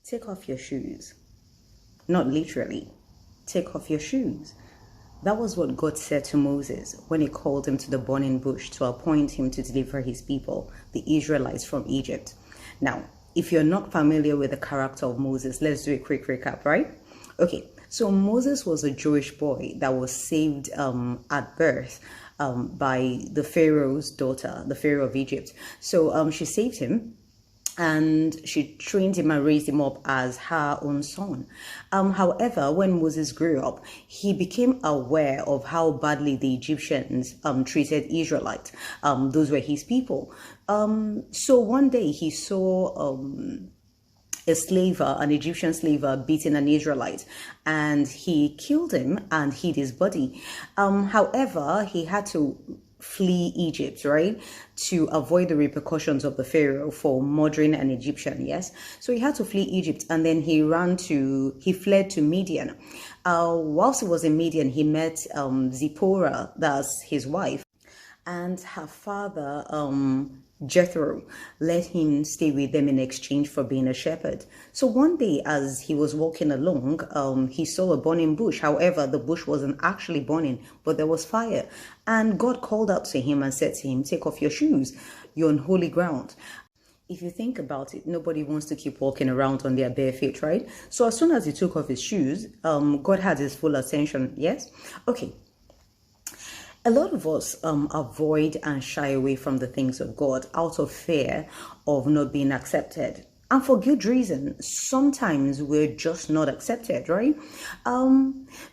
Take off your shoes. Not literally. Take off your shoes. That was what God said to Moses when he called him to the burning bush to appoint him to deliver his people, the Israelites, from Egypt. Now, if you're not familiar with the character of Moses, let's do a quick recap, right? Okay, so Moses was a Jewish boy that was saved at birth by the Pharaoh's daughter, the Pharaoh of Egypt. So she saved him, and she trained him and raised him up as her own son. However, when Moses grew up, he became aware of how badly the Egyptians treated Israelites. Those were his people. So one day he saw a slaver, an Egyptian slaver, beating an Israelite, and he killed him and hid his body. However, he had to flee Egypt, right, to avoid the repercussions of the Pharaoh for murdering an Egyptian. Yes, so he had to flee Egypt, and then he fled to Midian. Whilst he was in Midian, he met Zipporah, that's his wife, and her father Jethro let him stay with them in exchange for being a shepherd. So one day, as he was walking along, he saw a burning bush. However, the bush wasn't actually burning, but there was fire. And God called out to him and said to him, "Take off your shoes. You're on holy ground." If you think about it, nobody wants to keep walking around on their bare feet, right? So as soon as he took off his shoes, God had his full attention. Yes? Okay. A lot of us avoid and shy away from the things of God out of fear of not being accepted. And for good reason. Sometimes we're just not accepted, right?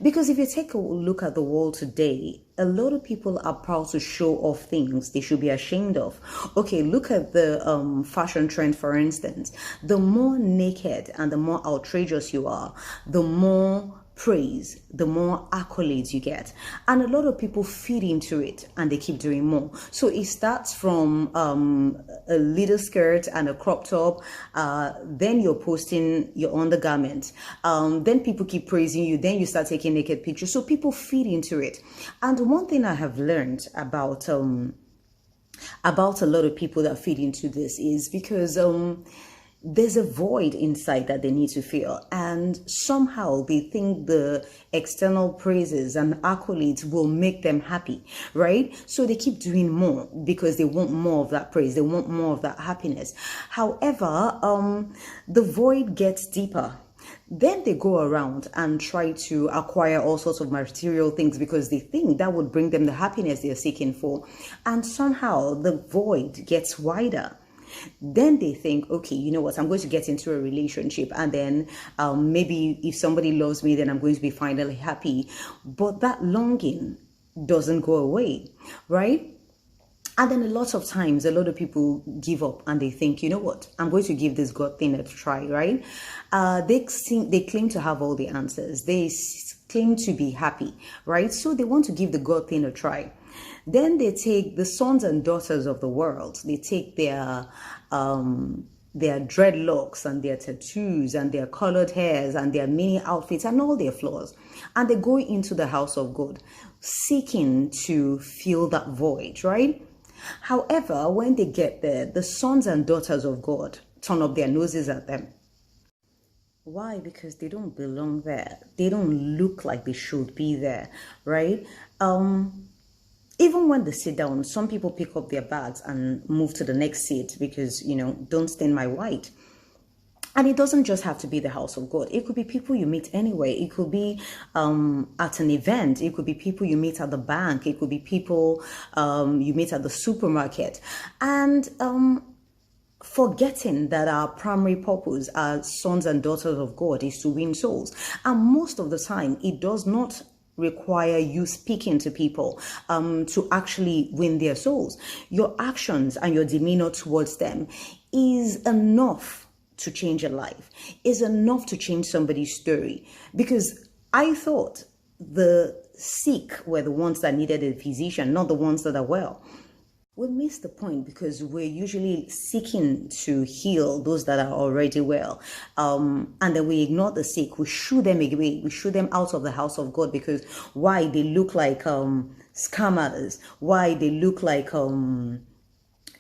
Because if you take a look at the world today, a lot of people are proud to show off things they should be ashamed of. Okay, look at the fashion trend, for instance. The more naked and the more outrageous you are, the more praise, the more accolades you get. And a lot of people feed into it and they keep doing more. So it starts from a little skirt and a crop top, then you're posting your undergarment, then people keep praising you, then you start taking naked pictures. So people feed into it. And one thing I have learned about a lot of people that feed into this is because there's a void inside that they need to fill, and somehow they think the external praises and accolades will make them happy, right? So they keep doing more because they want more of that praise, they want more of that happiness. However, the void gets deeper. Then they go around and try to acquire all sorts of material things because they think that would bring them the happiness they're seeking for, and somehow the void gets wider. Then they think, okay, you know what, I'm going to get into a relationship, and then maybe if somebody loves me, then I'm going to be finally happy. But that longing doesn't go away, right? And then a lot of times, a lot of people give up and they think, you know what, I'm going to give this God thing a try, right? They claim to have all the answers. They claim to be happy, right? So they want to give the God thing a try. Then they take the sons and daughters of the world. They take their dreadlocks and their tattoos and their colored hairs and their mini outfits and all their flaws, and they go into the house of God seeking to fill that void, right? However, when they get there, the sons and daughters of God turn up their noses at them. Why? Because they don't belong there. They don't look like they should be there, right? Even when they sit down, some people pick up their bags and move to the next seat because, don't stain my white. And it doesn't just have to be the house of God. It could be people you meet anyway. It could be at an event. It could be people you meet at the bank. It could be people you meet at the supermarket. And forgetting that our primary purpose as sons and daughters of God is to win souls. And most of the time, it does not require you speaking to people to actually win their souls. Your actions and your demeanor towards them is enough to change a life, is enough to change somebody's story. Because I thought the sick were the ones that needed a physician, not the ones that are well. We miss the point because we're usually seeking to heal those that are already well. And then we ignore the sick. We shoo them away. We shoo them out of the house of God because why? They look like scammers. Why? They look like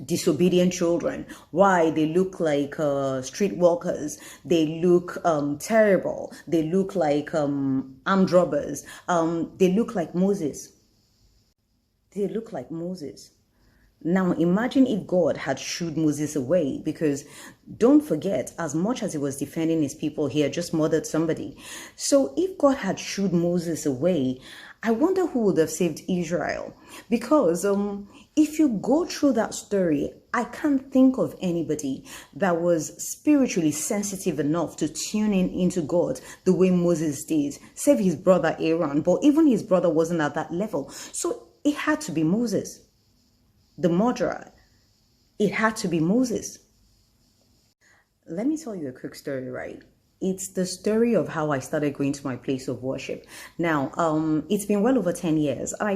disobedient children, why they look like street walkers, they look terrible, they look like armed robbers, they look like Moses. They look like Moses. Now imagine if God had shooed Moses away, because don't forget, as much as he was defending his people, he had just murdered somebody. So if God had shooed Moses away, I wonder who would have saved Israel. Because if you go through that story, I can't think of anybody that was spiritually sensitive enough to tune in into God the way Moses did, save his brother Aaron. But even his brother wasn't at that level. So it had to be Moses. The murderer, it had to be Moses. Let me tell you a quick story, right? It's the story of how I started going to my place of worship. Now, it's been well over 10 years. I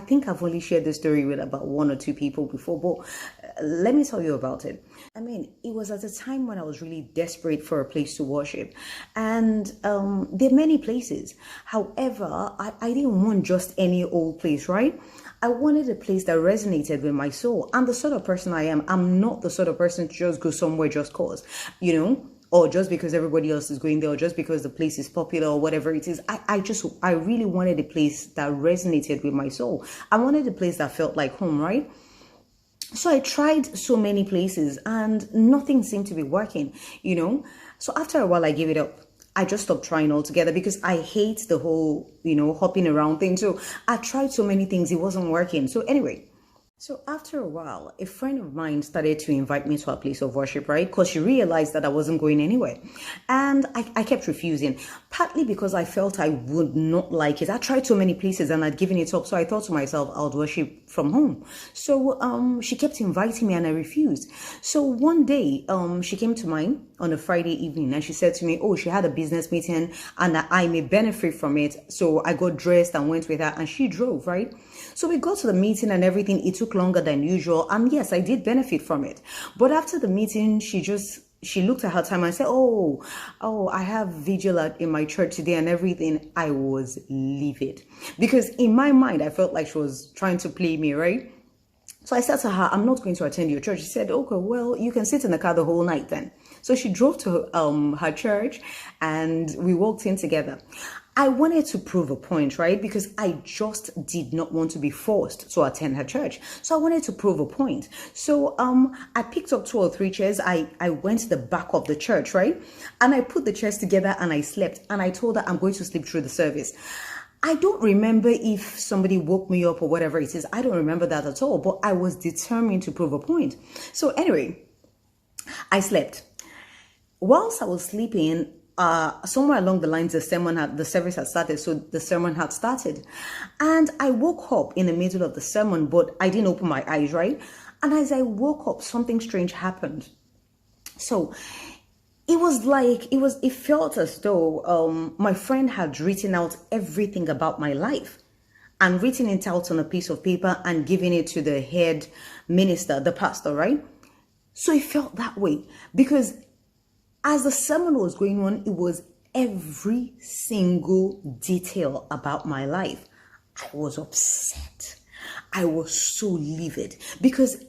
think I've only shared this story with about 1 or 2 people before, but let me tell you about it. I mean, it was at a time when I was really desperate for a place to worship. And there are many places. However, I didn't want just any old place, right? I wanted a place that resonated with my soul. I'm the sort of person I am. I'm not the sort of person to just go somewhere just cause, or just because everybody else is going there, or just because the place is popular or whatever it is. I really wanted a place that resonated with my soul. I wanted a place that felt like home, right? So I tried so many places and nothing seemed to be working, So after a while, I gave it up. I just stopped trying altogether because I hate the whole, hopping around thing. So I tried so many things, it wasn't working. So anyway, so after a while, a friend of mine started to invite me to a place of worship, right? Because she realized that I wasn't going anywhere. And I kept refusing, partly because I felt I would not like it. I tried so many places and I'd given it up. So I thought to myself, I would worship from home. So she kept inviting me and I refused. So one day, she came to mine on a Friday evening and she said to me, she had a business meeting and I may benefit from it. So I got dressed and went with her and she drove, right? So we got to the meeting and everything. It took longer than usual. And yes, I did benefit from it. But after the meeting, she looked at her time and said, I have vigil in my church today and everything. I was livid because in my mind, I felt like she was trying to play me, right? So I said to her, I'm not going to attend your church. She said, okay, well, you can sit in the car the whole night then. So she drove to her church and we walked in together. I wanted to prove a point, right? Because I just did not want to be forced to attend her church. So I wanted to prove a point. So I picked up 2 or 3 chairs. I went to the back of the church, right? And I put the chairs together and I slept. And I told her I'm going to sleep through the service. I don't remember if somebody woke me up or whatever it is. I don't remember that at all. But I was determined to prove a point. So anyway, I slept. Whilst I was sleeping, somewhere along the lines, the service had started, so the sermon had started. And I woke up in the middle of the sermon, but I didn't open my eyes, right? And as I woke up, something strange happened. So it felt as though my friend had written out everything about my life and written it out on a piece of paper and given it to the head minister, the pastor, right? So it felt that way because as the sermon was going on, it was every single detail about my life. I was upset. I was so livid because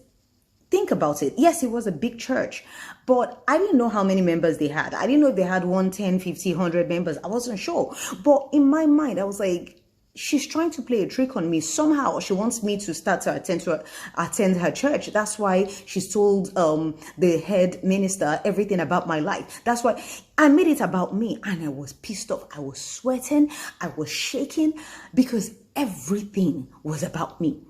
think about it. Yes, it was a big church, but I didn't know how many members they had. I didn't know if they had 1, 10, 50, 100 members. I wasn't sure. But in my mind, I was like, she's trying to play a trick on me. Somehow she wants me to start to attend her church. That's why she's told the head minister everything about my life. That's why I made it about me. And I was pissed off. I was sweating. I was shaking because everything was about me.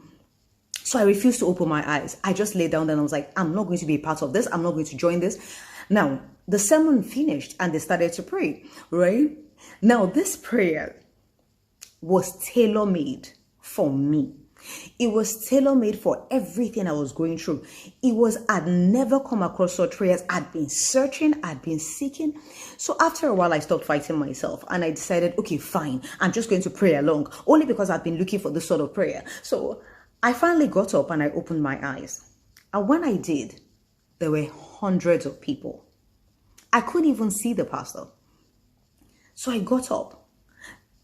So I refused to open my eyes. I just lay down and I was like, I'm not going to be a part of this. I'm not going to join this. Now, the sermon finished and they started to pray, right? Now, this prayer was tailor-made for me. It was tailor-made for everything I was going through. I'd never come across such prayers. I'd been searching, I'd been seeking. So after a while, I stopped fighting myself and I decided, okay, fine. I'm just going to pray along, only because I've been looking for this sort of prayer. So I finally got up and I opened my eyes. And when I did, there were hundreds of people. I couldn't even see the pastor. So I got up.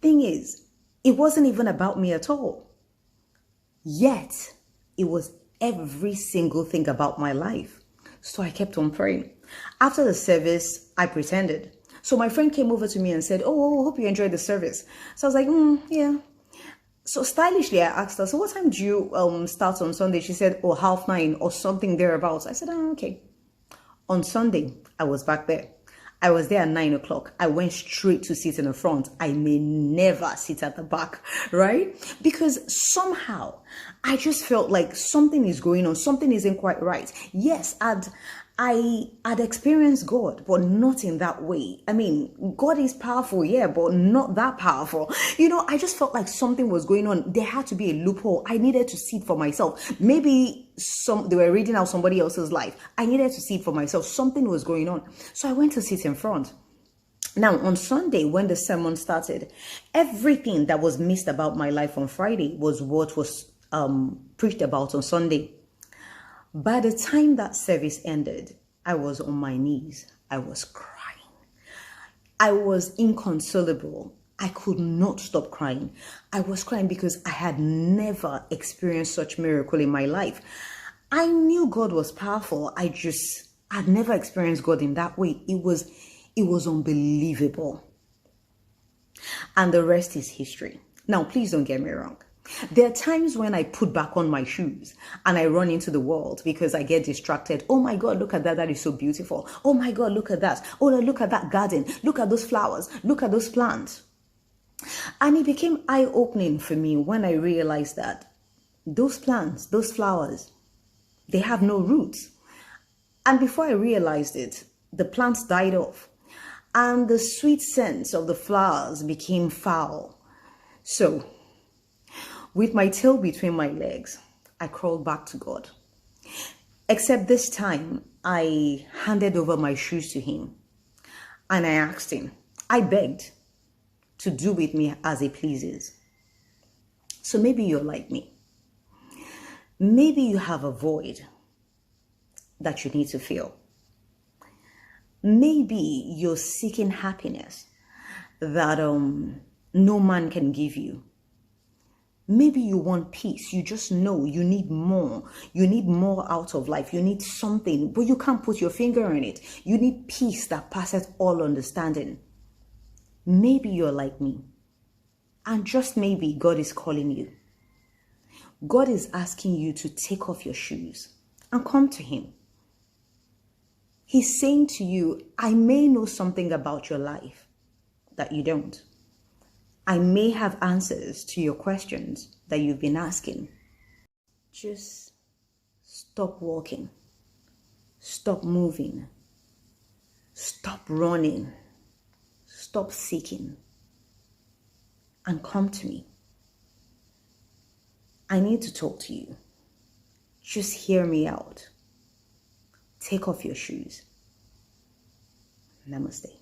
Thing is, it wasn't even about me at all. Yet, it was every single thing about my life. So I kept on praying. After the service, I pretended. So my friend came over to me and said, "Oh, hope you enjoyed the service." So I was like, yeah. So stylishly, I asked her, "So what time do you start on Sunday?" She said, "Oh, 9:30 or something thereabouts." I said, "Oh, okay." On Sunday, I was back there. I was there at 9 o'clock. I went straight to sit in the front. I may never sit at the back, right? Because somehow I just felt like something is going on. Something isn't quite right. Yes, I'd experienced God, but not in that way. I mean, God is powerful, yeah, but not that powerful. I just felt like something was going on. There had to be a loophole. I needed to see it for myself. Maybe they were reading out somebody else's life. I needed to see it for myself. Something was going on. So I went to sit in front. Now, on Sunday, when the sermon started, everything that was missed about my life on Friday was what was preached about on Sunday. By the time that service ended, I was on my knees. I was crying. I was inconsolable. I could not stop crying. I was crying because I had never experienced such miracle in my life. I knew God was powerful. I'd never experienced God in that way. It was unbelievable. And the rest is history. Now, please don't get me wrong. There are times when I put back on my shoes and I run into the world because I get distracted. Oh my God, look at that. That is so beautiful. Oh my God, look at that. Oh, look at that garden. Look at those flowers. Look at those plants. And it became eye-opening for me when I realized that those plants, those flowers, they have no roots. And before I realized it, the plants died off and the sweet scent of the flowers became foul. So, with my tail between my legs, I crawled back to God. Except this time, I handed over my shoes to him. And I asked him, I begged to do with me as he pleases. So maybe you're like me. Maybe you have a void that you need to fill. Maybe you're seeking happiness that no man can give you. Maybe you want peace. You just know you need more. You need more out of life. You need something, but you can't put your finger on it. You need peace that passes all understanding. Maybe you're like me. And just maybe God is calling you. God is asking you to take off your shoes and come to him. He's saying to you, I may know something about your life that you don't. I may have answers to your questions that you've been asking. Just stop walking. Stop moving. Stop running. Stop seeking. And come to me. I need to talk to you. Just hear me out. Take off your shoes. Namaste.